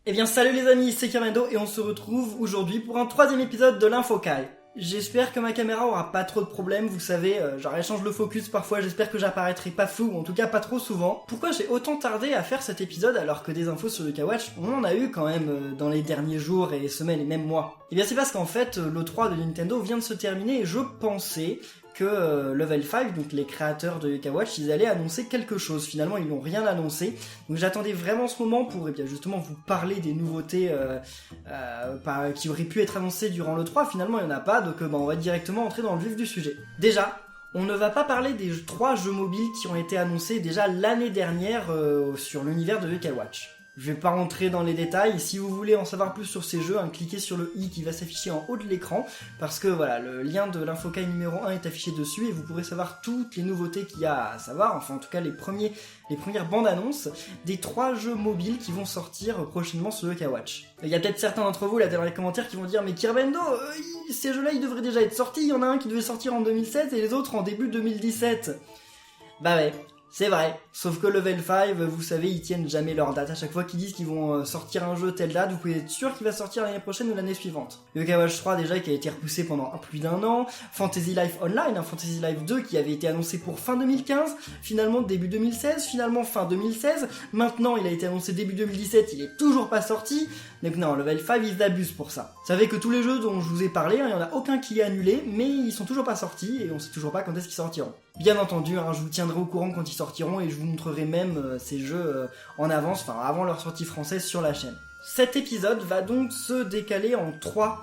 Eh bien salut les amis, c'est Kermendo et on se retrouve aujourd'hui pour un troisième épisode de l'Infokai. J'espère que ma caméra aura pas trop de problèmes, vous savez, genre elle change le focus parfois, j'espère que j'apparaîtrai pas flou, ou en tout cas pas trop souvent. Pourquoi j'ai autant tardé à faire cet épisode alors que des infos sur le K-Watch, on en a eu quand même dans les derniers jours et semaines et même mois? Eh bien c'est parce qu'en fait, l'E3 de Nintendo vient de se terminer et je pensais que Level 5, donc les créateurs de K-Watch, ils allaient annoncer quelque chose. Finalement, ils n'ont rien annoncé. Donc j'attendais vraiment ce moment pour bien justement vous parler des nouveautés qui auraient pu être annoncées durant l'E3. Finalement, il n'y en a pas, donc on va directement entrer dans le vif du sujet. Déjà, on ne va pas parler des 3 jeux mobiles qui ont été annoncés déjà l'année dernière sur l'univers de K-Watch. Je vais pas rentrer dans les détails, si vous voulez en savoir plus sur ces jeux, cliquez sur le i qui va s'afficher en haut de l'écran, parce que voilà, le lien de l'Infokai numéro 1 est affiché dessus et vous pourrez savoir toutes les nouveautés qu'il y a à savoir, enfin en tout cas les premières bandes annonces des 3 jeux mobiles qui vont sortir prochainement sur le K-Watch. Il y a peut-être certains d'entre vous là dans les commentaires qui vont dire mais Kermendo, ces jeux là ils devraient déjà être sortis, il y en a un qui devait sortir en 2007 et les autres en début 2017. Bah ouais. C'est vrai, sauf que Level 5, vous savez, ils tiennent jamais leur date. À chaque fois qu'ils disent qu'ils vont sortir un jeu telle date, vous pouvez être sûr qu'il va sortir l'année prochaine ou l'année suivante. Le K-Watch 3 déjà qui a été repoussé pendant plus d'1 an, Fantasy Life Online, Fantasy Life 2 qui avait été annoncé pour fin 2015, finalement début 2016, finalement fin 2016, maintenant il a été annoncé début 2017, il est toujours pas sorti, donc non, Level 5 ils abusent pour ça. Vous savez que tous les jeux dont je vous ai parlé, il y en a aucun qui est annulé, mais ils sont toujours pas sortis et on sait toujours pas quand est-ce qu'ils sortiront. Bien entendu, je vous tiendrai au courant quand ils sortiront et je vous montrerai même ces jeux en avance, enfin avant leur sortie française sur la chaîne. Cet épisode va donc se décaler en 3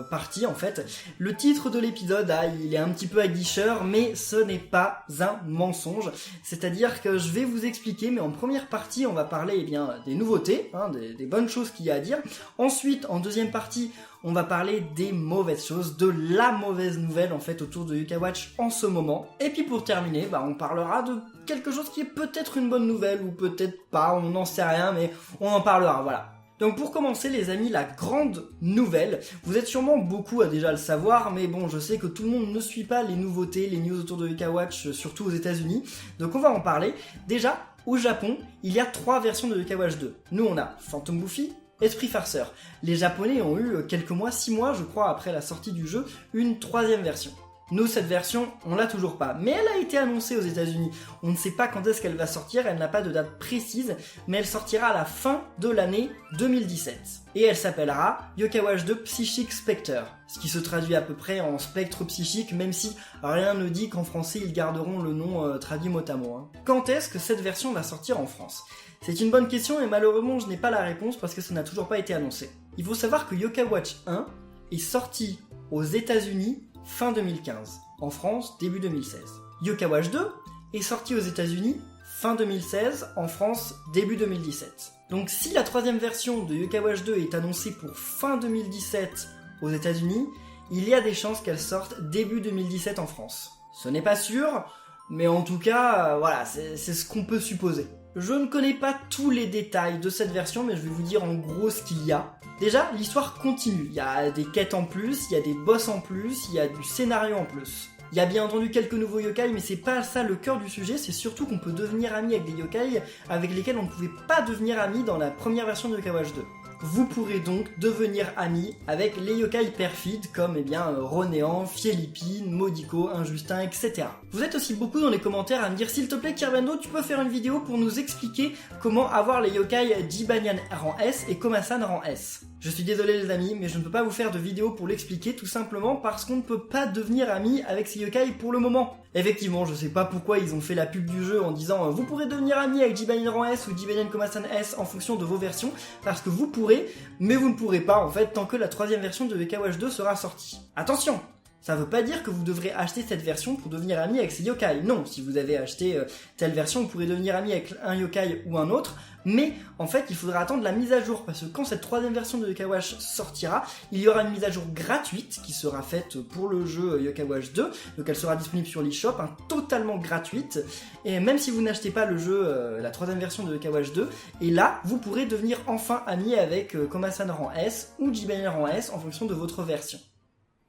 partie en fait. Le titre de l'épisode, il est un petit peu aguicheur, mais ce n'est pas un mensonge. C'est-à-dire que je vais vous expliquer, mais en première partie, on va parler des nouveautés, des bonnes choses qu'il y a à dire. Ensuite, en deuxième partie, on va parler des mauvaises choses, de la mauvaise nouvelle en fait autour de K-Watch en ce moment. Et puis pour terminer, on parlera de quelque chose qui est peut-être une bonne nouvelle ou peut-être pas, on n'en sait rien, mais on en parlera, voilà. Donc pour commencer les amis, la grande nouvelle, vous êtes sûrement beaucoup à déjà le savoir, mais bon je sais que tout le monde ne suit pas les nouveautés, les news autour de K-Watch, surtout aux États-Unis, donc on va en parler. Déjà, au Japon, il y a 3 versions de K-Watch 2. Nous on a Phantom Buffy, Esprit Farceur. Les Japonais ont eu quelques mois, 6 mois je crois après la sortie du jeu, une 3e version. Nous, cette version, on l'a toujours pas. Mais elle a été annoncée aux États-Unis. On ne sait pas quand est-ce qu'elle va sortir, elle n'a pas de date précise, mais elle sortira à la fin de l'année 2017. Et elle s'appellera Yokai Watch 2 Psychic Spectre, ce qui se traduit à peu près en spectre psychique, même si rien ne dit qu'en français ils garderont le nom traduit mot à mot. Quand est-ce que cette version va sortir en France ? C'est une bonne question et malheureusement je n'ai pas la réponse parce que ça n'a toujours pas été annoncé. Il faut savoir que Yokai Watch 1 est sorti aux États-Unis fin 2015, en France début 2016. Yokai Watch 2 est sorti aux États-Unis fin 2016, en France début 2017. Donc si la 3e version de Yokai Watch 2 est annoncée pour fin 2017 aux États-Unis, il y a des chances qu'elle sorte début 2017 en France. Ce n'est pas sûr, mais en tout cas, voilà, c'est ce qu'on peut supposer. Je ne connais pas tous les détails de cette version, mais je vais vous dire en gros ce qu'il y a. Déjà, l'histoire continue. Il y a des quêtes en plus, il y a des boss en plus, il y a du scénario en plus. Il y a bien entendu quelques nouveaux yokai, mais c'est pas ça le cœur du sujet, c'est surtout qu'on peut devenir ami avec des yokai avec lesquels on ne pouvait pas devenir ami dans la première version de Yokai Watch 2. Vous pourrez donc devenir ami avec les yokai perfides comme Ronéant, Fielipine, Maudicot, Injustin, etc. Vous êtes aussi beaucoup dans les commentaires à me dire s'il te plaît Kermendo, tu peux faire une vidéo pour nous expliquer comment avoir les yokai Jibanyan rang S et Komasan rang S. Je suis désolé les amis, mais je ne peux pas vous faire de vidéo pour l'expliquer tout simplement parce qu'on ne peut pas devenir ami avec ces yokai pour le moment. Effectivement, je sais pas pourquoi ils ont fait la pub du jeu en disant vous pourrez devenir ami avec Jibanyan rang S ou Jibanyan Komasan S en fonction de vos versions, parce que vous pourrez, mais vous ne pourrez pas en fait tant que la 3e version de Yokai Watch 2 sera sortie. Attention, ça veut pas dire que vous devrez acheter cette version pour devenir ami avec ces yokai. Non, si vous avez acheté telle version, vous pourrez devenir ami avec un yokai ou un autre, mais en fait il faudra attendre la mise à jour, parce que quand cette 3e version de Yokai Watch sortira, il y aura une mise à jour gratuite qui sera faite pour le jeu Yokai Watch 2, donc elle sera disponible sur l'eShop, totalement gratuite, et même si vous n'achetez pas le jeu, la 3e version de Yokai Watch 2, et là vous pourrez devenir enfin ami avec Komasan rang S ou Jibanyan rang S en fonction de votre version.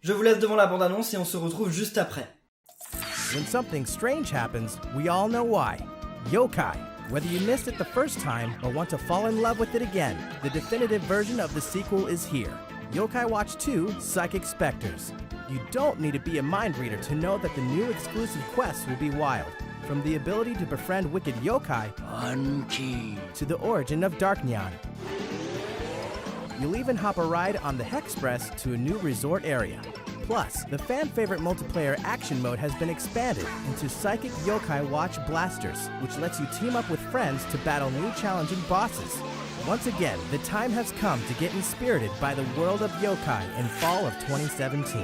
Je vous laisse devant la bande-annonce et on se retrouve juste après. When something strange happens, we all know why. Yokai, Whether you missed it the first time or want to fall in love with it again, the definitive version of the sequel is here. Yokai Watch 2: Psychic Spectres. You don't need to be a mind reader to know that the new exclusive quests will be wild. From the ability to befriend wicked yokai to the origin of Dark Neon. You'll even hop a ride on the Hexpress to a new resort area. Plus, the fan-favorite multiplayer action mode has been expanded into Psychic Yokai Watch Blasters, which lets you team up with friends to battle new challenging bosses. Once again, the time has come to get inspirited by the world of yokai in fall of 2017.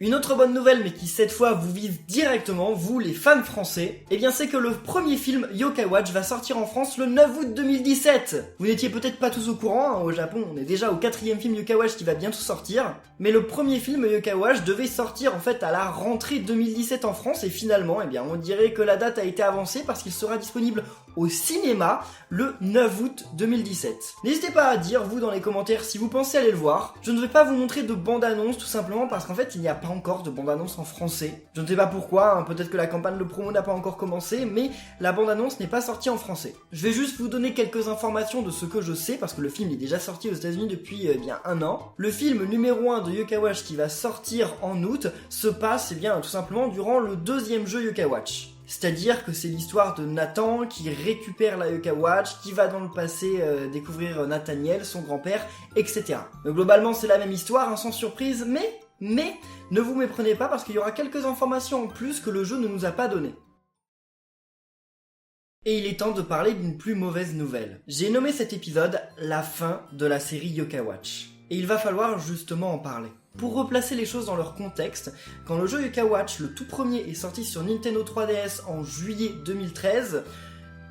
Une autre bonne nouvelle, mais qui cette fois vous vise directement, vous les fans français, eh bien c'est que le premier film Yokai Watch va sortir en France le 9 août 2017. Vous n'étiez peut-être pas tous au courant, hein, au Japon on est déjà au 4e film Yokai Watch qui va bientôt sortir, mais le premier film Yokai Watch devait sortir en fait à la rentrée 2017 en France, et finalement, eh bien on dirait que la date a été avancée parce qu'il sera disponible au cinéma le 9 août 2017. N'hésitez pas à dire, vous, dans les commentaires, si vous pensez aller le voir. Je ne vais pas vous montrer de bande-annonce, tout simplement parce qu'en fait, il n'y a pas encore de bande-annonce en français. Je ne sais pas pourquoi, hein, peut-être que la campagne de promo n'a pas encore commencé, mais la bande-annonce n'est pas sortie en français. Je vais juste vous donner quelques informations de ce que je sais, parce que le film est déjà sorti aux États-Unis depuis bien un an. Le film numéro 1 de Yokai Watch qui va sortir en août se passe, tout simplement durant le 2e jeu Yokai Watch. C'est-à-dire que c'est l'histoire de Nathan qui récupère la Yokai Watch, qui va dans le passé découvrir Nathaniel, son grand-père, etc. Donc globalement c'est la même histoire, hein, sans surprise, mais ne vous méprenez pas parce qu'il y aura quelques informations en plus que le jeu ne nous a pas données. Et il est temps de parler d'une plus mauvaise nouvelle. J'ai nommé cet épisode la fin de la série Yokai Watch. Et il va falloir justement en parler. Pour replacer les choses dans leur contexte, quand le jeu Yokai Watch, le tout premier, est sorti sur Nintendo 3DS en juillet 2013,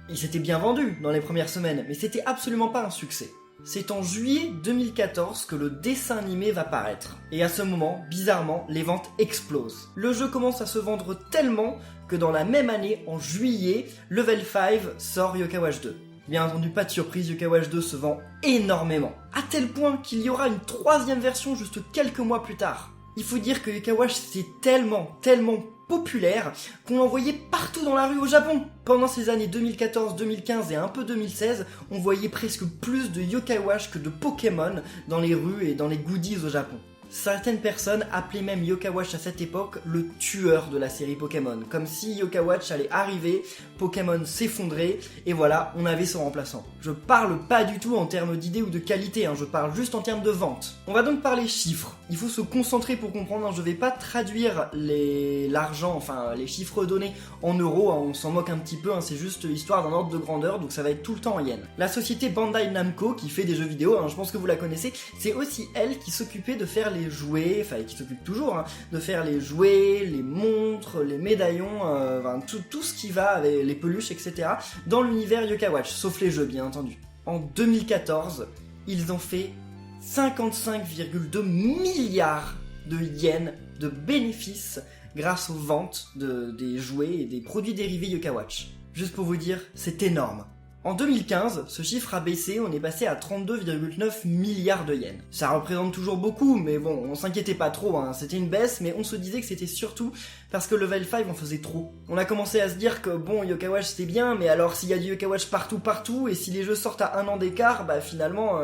il s'était bien vendu dans les premières semaines, mais c'était absolument pas un succès. C'est en juillet 2014 que le dessin animé va paraître. Et à ce moment, bizarrement, les ventes explosent. Le jeu commence à se vendre tellement que dans la même année, en juillet, Level 5 sort Yokai Watch 2. Bien entendu, pas de surprise, Yokai Watch 2 se vend énormément. À tel point qu'il y aura une 3e version juste quelques mois plus tard. Il faut dire que Yokai Watch c'est tellement populaire qu'on l'envoyait partout dans la rue au Japon. Pendant ces années 2014, 2015 et un peu 2016, on voyait presque plus de Yokai Watch que de Pokémon dans les rues et dans les goodies au Japon. Certaines personnes appelaient même Yokai Watch à cette époque le tueur de la série Pokémon. Comme si Yokai Watch allait arriver, Pokémon s'effondrer, et voilà, on avait son remplaçant. Je parle pas du tout en termes d'idées ou de qualité, je parle juste en termes de vente. On va donc parler chiffres. Il faut se concentrer pour comprendre, je vais pas traduire l'argent, les chiffres donnés en euros, on s'en moque un petit peu, c'est juste histoire d'un ordre de grandeur, donc ça va être tout le temps en yens. La société Bandai Namco, qui fait des jeux vidéo, je pense que vous la connaissez, c'est aussi elle qui s'occupait de faire les jouets, qui s'occupe toujours, de faire les jouets, les montres, les médaillons, tout ce qui va avec les peluches, etc. dans l'univers Yokai Watch, sauf les jeux bien entendu. En 2014, ils ont fait 55,2 milliards de yens de bénéfices grâce aux ventes des jouets et des produits dérivés Yokai Watch. Juste pour vous dire, c'est énorme. En 2015, ce chiffre a baissé, on est passé à 32,9 milliards de yens. Ça représente toujours beaucoup, mais bon, on s'inquiétait pas trop, c'était une baisse, mais on se disait que c'était surtout parce que Level 5 en faisait trop. On a commencé à se dire que bon, Yokai Watch c'était bien, mais alors s'il y a du Yokai Watch partout, et si les jeux sortent à 1 an d'écart, finalement,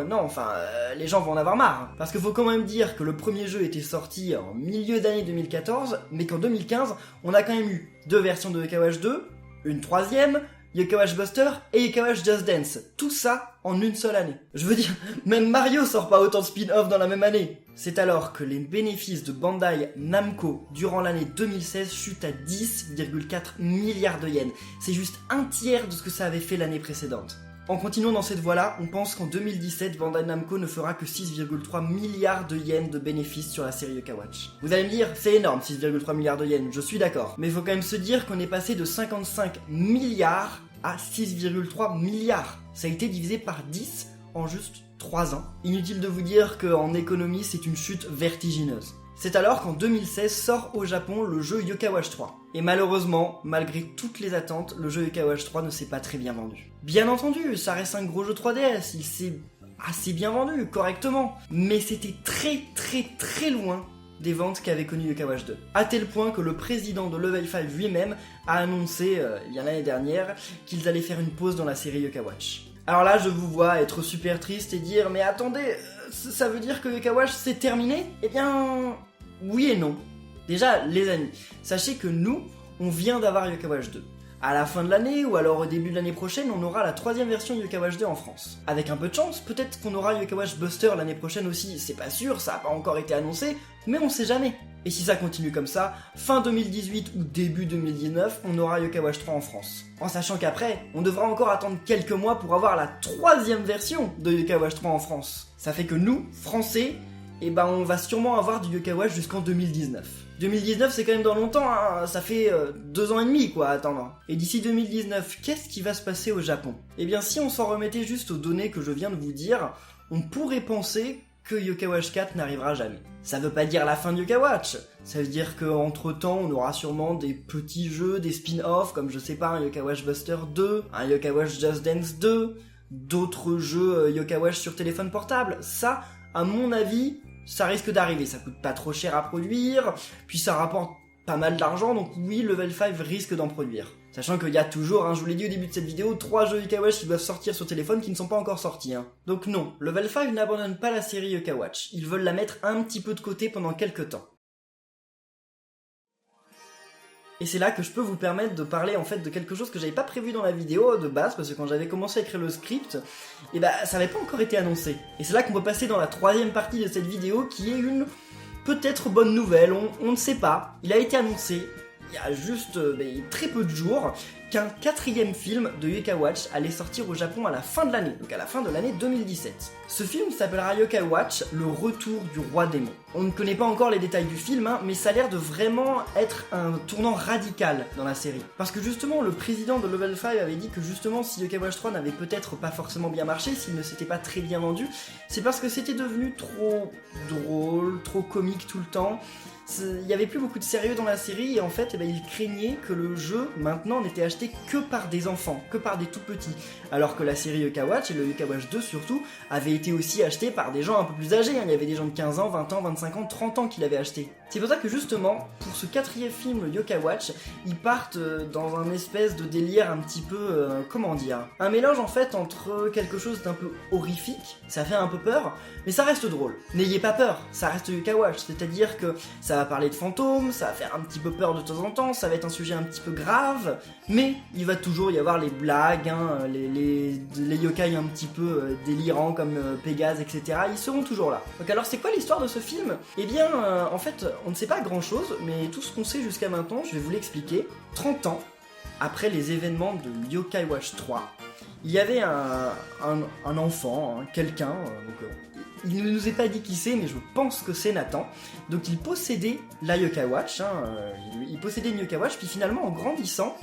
les gens vont en avoir marre. Parce qu'il faut quand même dire que le premier jeu était sorti en milieu d'année 2014, mais qu'en 2015, on a quand même eu 2 versions de Yokai Watch 2, une 3e, Yokai Watch Buster et Yokai Watch Just Dance. Tout ça en une seule année. Je veux dire, même Mario sort pas autant de spin-off dans la même année. C'est alors que les bénéfices de Bandai Namco durant l'année 2016 chutent à 10,4 milliards de yens. C'est juste un tiers de ce que ça avait fait l'année précédente. En continuant dans cette voie-là, on pense qu'en 2017, Bandai Namco ne fera que 6,3 milliards de yens de bénéfices sur la série Yokai Watch. Vous allez me dire, c'est énorme 6,3 milliards de yens, je suis d'accord. Mais il faut quand même se dire qu'on est passé de 55 milliards à 6,3 milliards. Ça a été divisé par 10 en juste 3 ans. Inutile de vous dire qu'en économie, c'est une chute vertigineuse. C'est alors qu'en 2016 sort au Japon le jeu Yokai Watch 3. Et malheureusement, malgré toutes les attentes, le jeu Yokai Watch 3 ne s'est pas très bien vendu. Bien entendu, ça reste un gros jeu 3DS, il s'est assez bien vendu, correctement. Mais c'était très loin des ventes qu'avait connu Yokai Watch 2. À tel point que le président de Level 5 lui-même a annoncé, l'année dernière, qu'ils allaient faire une pause dans la série Yokai Watch. Alors là, je vous vois être super triste et dire « Mais attendez, ça veut dire que Yokai Watch c'est terminé ?» Eh bien, oui et non. Déjà, les amis, sachez que nous, on vient d'avoir Yokai Watch 2. À la fin de l'année, ou alors au début de l'année prochaine, on aura la 3ème version de Yokai Watch 2 en France. Avec un peu de chance, peut-être qu'on aura Yokai Watch Buster l'année prochaine aussi, c'est pas sûr, ça a pas encore été annoncé, mais on sait jamais. Et si ça continue comme ça, fin 2018 ou début 2019, on aura Yokai Watch 3 en France. En sachant qu'après, on devra encore attendre quelques mois pour avoir la 3ème version de Yokai Watch 3 en France. Ça fait que nous, Français, on va sûrement avoir du Yokai Watch jusqu'en 2019. 2019 c'est quand même dans longtemps, hein, ça fait 2 ans et demi quoi à attendre. Et d'ici 2019, qu'est-ce qui va se passer au Japon ? Eh bien si on s'en remettait juste aux données que je viens de vous dire, on pourrait penser que Yokai Watch 4 n'arrivera jamais. Ça veut pas dire la fin de Yokai Watch, ça veut dire qu'entre temps on aura sûrement des petits jeux, des spin-offs comme je sais pas un Yokai Watch Buster 2, un Yokai Watch Just Dance 2, d'autres jeux Yokai Watch sur téléphone portable. Ça, à mon avis, ça risque d'arriver, ça coûte pas trop cher à produire, puis ça rapporte pas mal d'argent, donc oui, Level 5 risque d'en produire. Sachant qu'il y a toujours, je vous l'ai dit au début de cette vidéo, 3 jeux Yokai Watch qui doivent sortir sur téléphone qui ne sont pas encore sortis. Donc non, Level 5 n'abandonne pas la série Yokai Watch, ils veulent la mettre un petit peu de côté pendant quelques temps. Et c'est là que je peux vous permettre de parler en fait de quelque chose que j'avais pas prévu dans la vidéo de base, parce que quand j'avais commencé à écrire le script, ça avait pas encore été annoncé. Et c'est là qu'on peut passer dans la 3ème partie de cette vidéo, qui est une peut-être bonne nouvelle, on ne sait pas. Il a été annoncé, il y a juste très peu de jours, qu'un 4ème film de Yokai Watch allait sortir au Japon à la fin de l'année, donc à la fin de l'année 2017. Ce film s'appellera Yokai Watch, le retour du roi démon. On ne connaît pas encore les détails du film, mais ça a l'air de vraiment être un tournant radical dans la série. Parce que justement, le président de Level 5 avait dit que justement, si Yokai Watch 3 n'avait peut-être pas forcément bien marché, s'il ne s'était pas très bien vendu, c'est parce que c'était devenu trop drôle, trop comique tout le temps. Il n'y avait plus beaucoup de sérieux dans la série et en fait il craignait que le jeu maintenant n'était acheté que par des enfants, que par des tout petits, alors que la série Yokai Watch et le Yokai Watch 2 surtout avaient été aussi achetés par des gens un peu plus âgés, il y avait des gens de 15 ans, 20 ans, 25 ans, 30 ans qui l'avaient acheté. C'est pour ça que justement, pour ce 4ème film Yokai Watch, ils partent dans un espèce de délire un petit peu, un mélange en fait entre quelque chose d'un peu horrifique, ça fait un peu peur, mais ça reste drôle. N'ayez pas peur, ça reste Yokai Watch, c'est-à-dire que ça va parler de fantômes, ça va faire un petit peu peur de temps en temps, ça va être un sujet un petit peu grave, mais il va toujours y avoir les blagues, les yokai un petit peu délirants comme Pégase, etc. Ils seront toujours là. Donc alors c'est quoi l'histoire de ce film ? Eh bien, en fait, on ne sait pas grand chose, mais tout ce qu'on sait jusqu'à maintenant, je vais vous l'expliquer. 30 ans après les événements de Yokai Watch 3, il y avait un enfant, quelqu'un, il ne nous est pas dit qui c'est, mais je pense que c'est Nathan. Donc il possédait la Yokai Watch, il possédait une Yokai Watch, puis finalement en grandissant,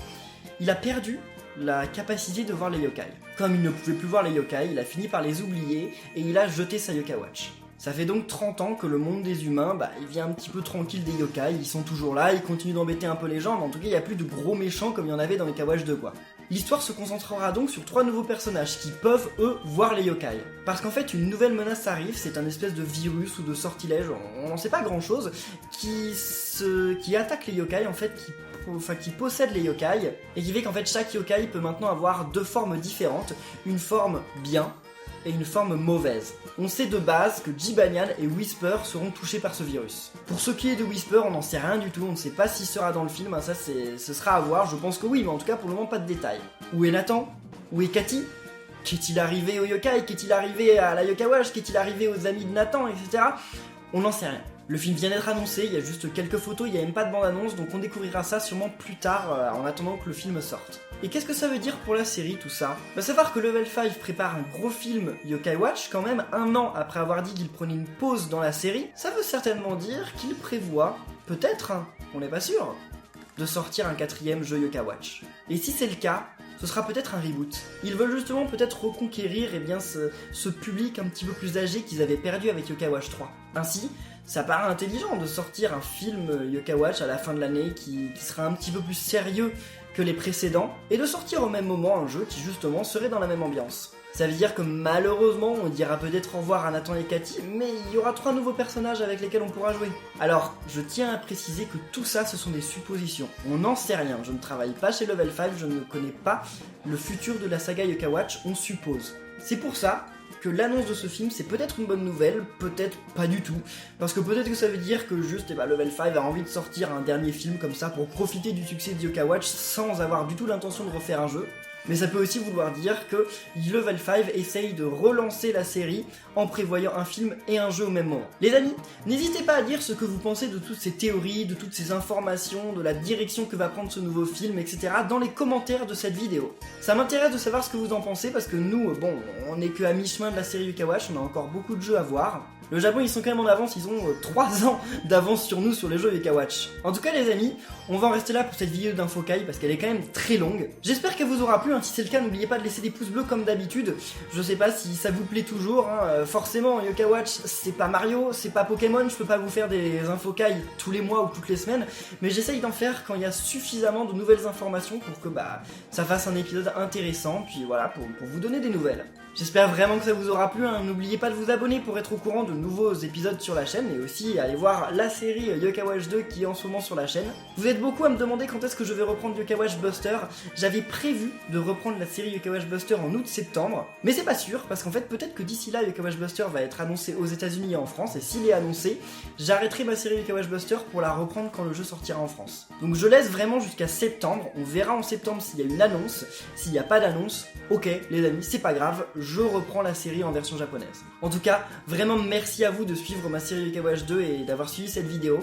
il a perdu la capacité de voir les yokai. Comme il ne pouvait plus voir les yokai, il a fini par les oublier et il a jeté sa Yokai Watch. Ça fait donc 30 ans que le monde des humains, il vient un petit peu tranquille des yokai, ils sont toujours là, ils continuent d'embêter un peu les gens, mais en tout cas il n'y a plus de gros méchants comme il y en avait dans Yokai Watch 2 quoi. L'histoire se concentrera donc sur 3 nouveaux personnages qui peuvent, eux, voir les yokai. Parce qu'en fait, une nouvelle menace arrive, c'est un espèce de virus ou de sortilège, on n'en sait pas grand chose, qui attaque les yokai, en fait, qui possède les yokai, et qui fait qu'en fait chaque yokai peut maintenant avoir 2 formes différentes, une forme bien et une forme mauvaise. On sait de base que Jibanyan et Whisper seront touchés par ce virus. Pour ce qui est de Whisper, on n'en sait rien du tout, on ne sait pas s'il sera dans le film, ça ce sera à voir, je pense que oui, mais en tout cas pour le moment pas de détails. Où est Nathan ? Où est Cathy ? Qu'est-il arrivé aux yokai ? Qu'est-il arrivé à la Yokai Watch ? Qu'est-il arrivé aux amis de Nathan, etc. On n'en sait rien. Le film vient d'être annoncé, il y a juste quelques photos, il n'y a même pas de bande-annonce, donc on découvrira ça sûrement plus tard, en attendant que le film sorte. Et qu'est-ce que ça veut dire pour la série tout ça ? Savoir que Level 5 prépare un gros film Yokai Watch, quand même 1 an après avoir dit qu'il prenait une pause dans la série, ça veut certainement dire qu'il prévoit, peut-être, on n'est pas sûr, de sortir un 4ème jeu Yokai Watch. Et si c'est le cas, ce sera peut-être un reboot. Ils veulent justement peut-être reconquérir ce public un petit peu plus âgé qu'ils avaient perdu avec Yokai Watch 3. Ainsi, ça paraît intelligent de sortir un film Yokai Watch à la fin de l'année qui sera un petit peu plus sérieux que les précédents, et de sortir au même moment un jeu qui justement serait dans la même ambiance. Ça veut dire que malheureusement, on dira peut-être au revoir à Nathan et Cathy, mais il y aura 3 nouveaux personnages avec lesquels on pourra jouer. Alors, je tiens à préciser que tout ça, ce sont des suppositions. On n'en sait rien, je ne travaille pas chez Level 5, je ne connais pas le futur de la saga Yokai Watch, on suppose. C'est pour ça que l'annonce de ce film, c'est peut-être une bonne nouvelle, peut-être pas du tout. Parce que peut-être que ça veut dire que juste Level 5 a envie de sortir un dernier film comme ça pour profiter du succès de Yokai Watch sans avoir du tout l'intention de refaire un jeu. Mais ça peut aussi vouloir dire que Level 5 essaye de relancer la série en prévoyant un film et un jeu au même moment. Les amis, n'hésitez pas à dire ce que vous pensez de toutes ces théories, de toutes ces informations, de la direction que va prendre ce nouveau film, etc. dans les commentaires de cette vidéo. Ça m'intéresse de savoir ce que vous en pensez parce que nous, bon, on n'est que à mi-chemin de la série Yokai Watch, on a encore beaucoup de jeux à voir. Le Japon, ils sont quand même en avance, ils ont 3 ans d'avance sur nous sur les jeux Yokai Watch. En tout cas les amis, on va en rester là pour cette vidéo d'Infokai parce qu'elle est quand même très longue. J'espère qu'elle vous aura plu, si c'est le cas n'oubliez pas de laisser des pouces bleus comme d'habitude. Je sais pas si ça vous plaît toujours, forcément Yokai Watch c'est pas Mario, c'est pas Pokémon, je peux pas vous faire des Infokai tous les mois ou toutes les semaines, mais j'essaye d'en faire quand il y a suffisamment de nouvelles informations pour que ça fasse un épisode intéressant, puis voilà, pour vous donner des nouvelles. J'espère vraiment que ça vous aura plu, n'oubliez pas de vous abonner pour être au courant de nouveaux épisodes sur la chaîne, et aussi aller voir la série Yokai Watch 2 qui est en ce moment sur la chaîne. Vous êtes beaucoup à me demander quand est-ce que je vais reprendre Yokai Watch Buster. J'avais prévu de reprendre la série Yokai Watch Buster en août-septembre, mais c'est pas sûr, parce qu'en fait peut-être que d'ici là Yokai Watch Buster va être annoncé aux États-Unis et en France, et s'il est annoncé, j'arrêterai ma série Yokai Watch Buster pour la reprendre quand le jeu sortira en France. Donc je laisse vraiment jusqu'à septembre, on verra en septembre s'il y a une annonce, s'il n'y a pas d'annonce, ok les amis, c'est pas grave, je reprends la série en version japonaise. En tout cas, vraiment merci à vous de suivre ma série Yokai Watch 2 et d'avoir suivi cette vidéo.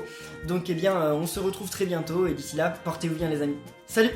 Donc on se retrouve très bientôt et d'ici là, portez-vous bien les amis. Salut!